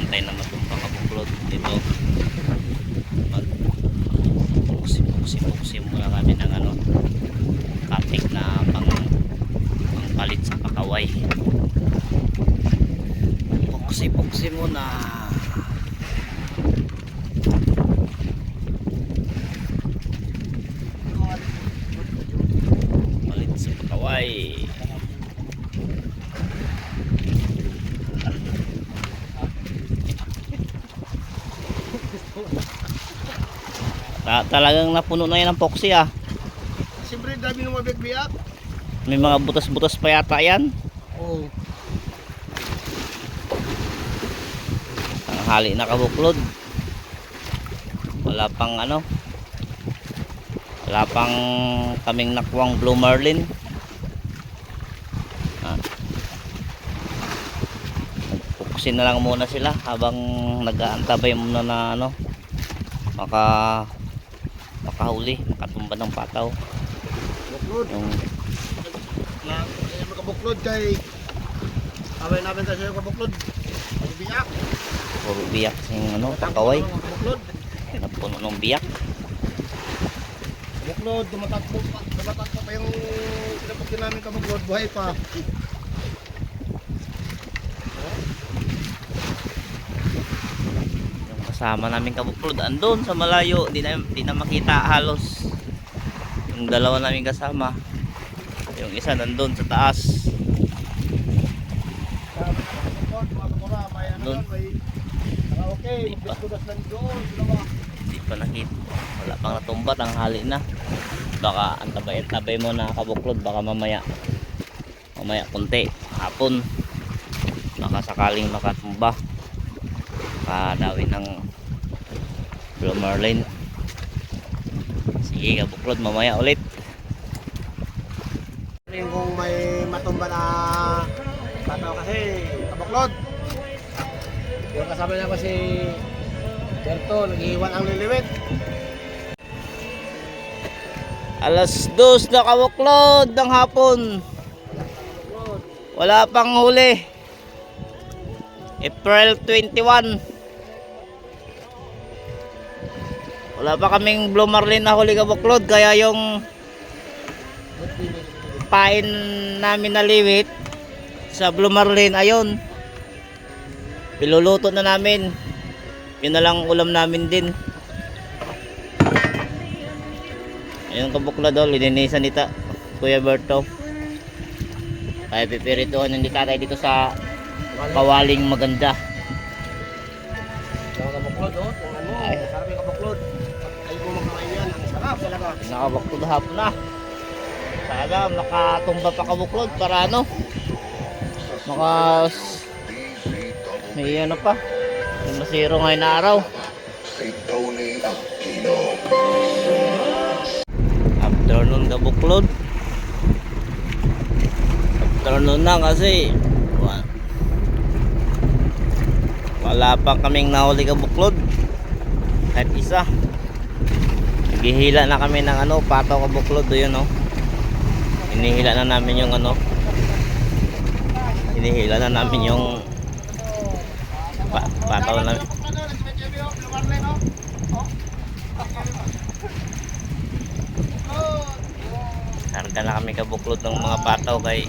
nag-aantay na matumba kabuklod dito. Mag-puksi muna kami ng ano, kapik na pang palit sa pakaway. Puksi muna. Palit sa pakaway. Talagang napuno na yan ang poksi ah. Siyempre dami ng mabigbiyak. May mga butas-butas pa yata yan. Oo. Ang hali na kabuklod. Wala pang ano. Wala pang kaming nakuwang blue marlin. Nagpukusin na lang muna sila habang nag-aantabay muna na ano, makahuli, makatumba ng pataw. Buklod. Yung Na makabuklod kay away namin tayo sa kabuklod. Biyak. puro biyak yung ano, pakaway. Buklod. Napuno ng biyak. Buklod, tumatakbo pa yung pinapagkin namin kabuklod, buhay pa. Yung kasama namin kabuklod andun sa malayo, di na makita halos. Yung dalawa namin kasama, yung isa nandun sa taas. Doon. Okay, magkudas lang doon. Hindi pa nakita, wala pang natumbat, ang hali na. Baka antabay mo na kabuklod, baka mamaya kunti hapon baka sakaling makatumba, kadawin ng blue marlin. Sige kabuklod, mamaya ulit. Kung may matumba na pataw kasi kabuklod. Yung kasama niya kasi Berto, nag-iwan ang liliwit. Alas 2 na kabuklod ng hapon, wala pang huli. April 21, wala pa kaming blue marlin na huli kabuklod, kaya yung pain namin na liwit sa blue marlin, ayun, piluluto na namin. Yun na lang ulam namin din. Ayun kabuklod, lininisan nita Kuya Berto. Kaya pipirituhan yung likatay dito sa kawaling maganda. Yung kabuklod, oh, tingnan mo, sarap yung kabuklod. Ay mo makakain yan, ang sarap talaga. Nakabuklod hapon na. Sana makatumba pa kabuklod para ano, may ano pa, may masiro ngayon na araw. Afternoon kabuklod. Afternoon na kasi wala pa kaming nahuli kabuklod kahit isa. Naghihila na kami ng ano, pataw kabuklod. Yun oh, hinihila na namin yung ano, hinihila na namin yung pataw na. Karga na kami kabuklod ng mga pataw kay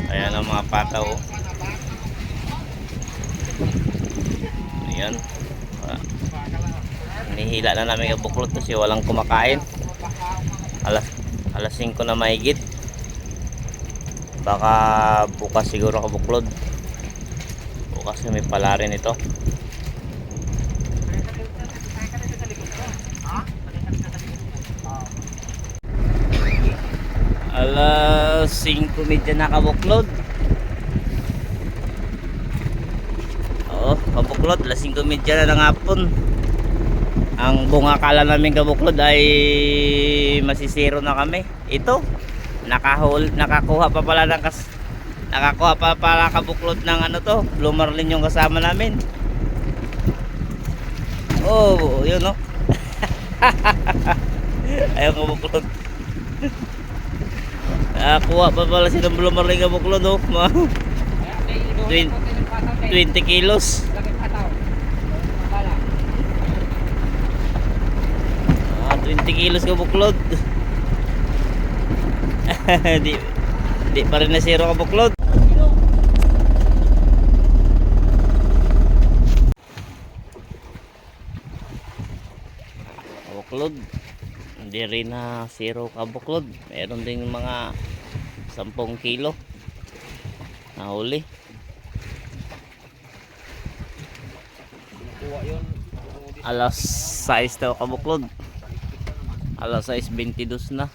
ayan ang mga pataw. Ayan, hinihila na namin kabuklod kasi walang kumakain. Alas 5 na mahigit. Baka bukas siguro kabuklod, bukas may pala rin ito. Alas 5:30 na kabuklod. Oo, kabuklod, alas 5:30 na ng hapon. Ang bungakala namin kabuklod ay masisiro na kami. Ito, nakakuha pa pala kabuklod ng ano to, blue marlin yung kasama namin. Oh, yun no. Ayaw kabuklod. Kuha pa pala si ng blumaring kabuklod oh. 20 kilos. 20 kilos kabuklod. di pa rin na zero kabuklod. Kabuklod. Hindi rin na zero kabuklod. Meron din mga 10 kilo na huli. Alas 6 daw kabuklod. Alas 6:22 na.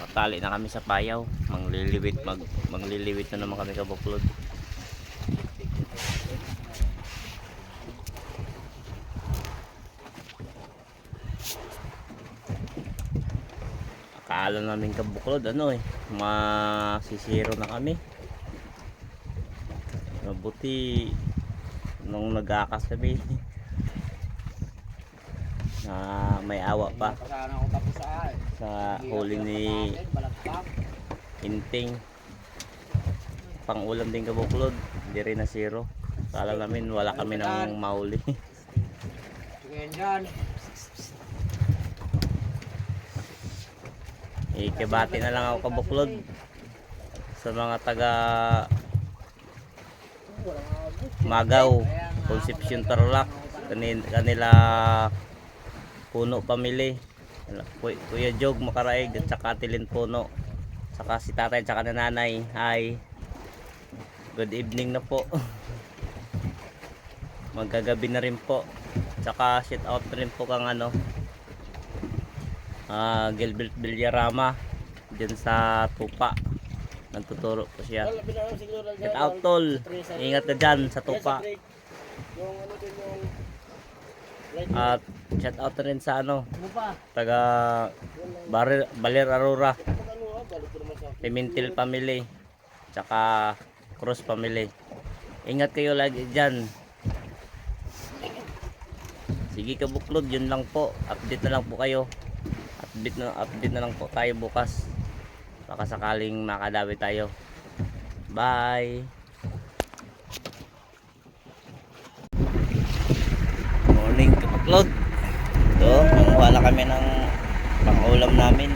Patali na kami sa payaw. Mangliliwit na naman kami kabuklod. Akala namin kabuklod masisiro na kami. Mabuti nung nag-akas kami na may awa pa sa huli ni Inting. Pang ulam din kabuklod, hindi rin na zero. Akala namin wala kami nang mahuli. Ikibati na lang ako kabuklod sa mga taga Magaw, Concepcion, Tarlac, kanila Puno Pamili, Kuya Jog Makaraig at saka Tilin Puno, saka si tatay at saka nanay. Hi, good evening na po. Magagabi na rin po. Tsaka shout out rin po kang Gilbert Villarama dyan sa Tupa. Nagtuturo po siya. Shout out tol, ingat ka dyan sa Tupa. At shout out rin sa taga Baler Aurora, Pimentel Family, tsaka Cruz Family. Ingat kayo lagi dyan. Sige kabuklod, yun lang po. Update na lang po kayo. Update na lang po tayo bukas. Baka sakaling makadawi tayo. Bye. Morning kabuklod. Ito, nanguha na kami ng pang-ulam namin.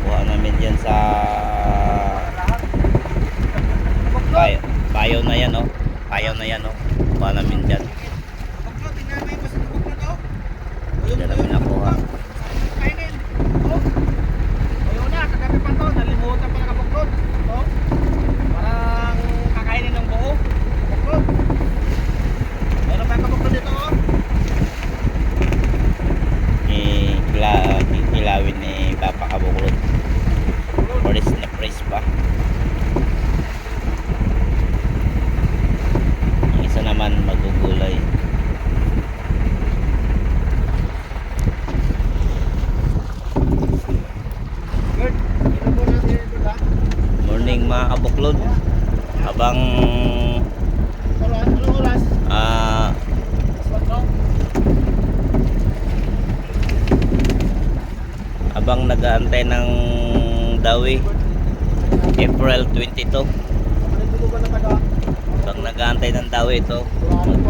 Kuha namin dyan sa payaw na yan payaw na yan kuha namin dyan. Dyan namin nakuha. Parang kakainin ng buo. Kabuklod. Meron pa kabuklod dito Kilawin ni Papa kabuklod. Press na press pa. Yung isa naman magugulay. Morning mga kabuklod. Habang habang nag-aantay ng dawi April 22. Habang nag-aantay ng dawi ito,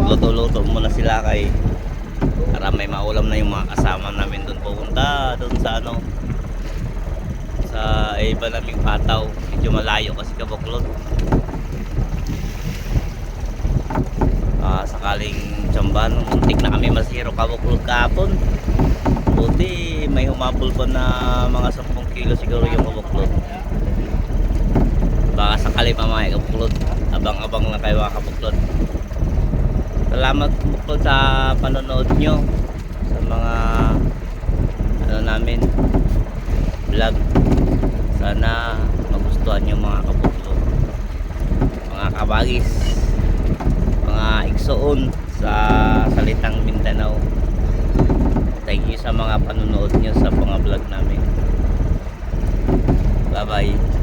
luto-luto muna sila para may maulam na yung mga kasama namin doon pupunta doon sa sa iba naming pataw. Medyo malayo kasi kabuklod. Sakaling tsambahan, muntik na kami masiro kabuklod kahapon. Buti may humabol pa na mga 10 kilo siguro yung kabuklod. Baka sakali pa mga kabuklod. Abang-abang na kayo mga kabuklod. Salamat kabuklod sa panonood nyo sa mga namin vlog. Sana magustuhan nyo mga kabuklod, mga kabagis, mga igsoon sa salitang Mindanao. Thank you sa mga panonood nyo sa mga vlog namin. Bye bye.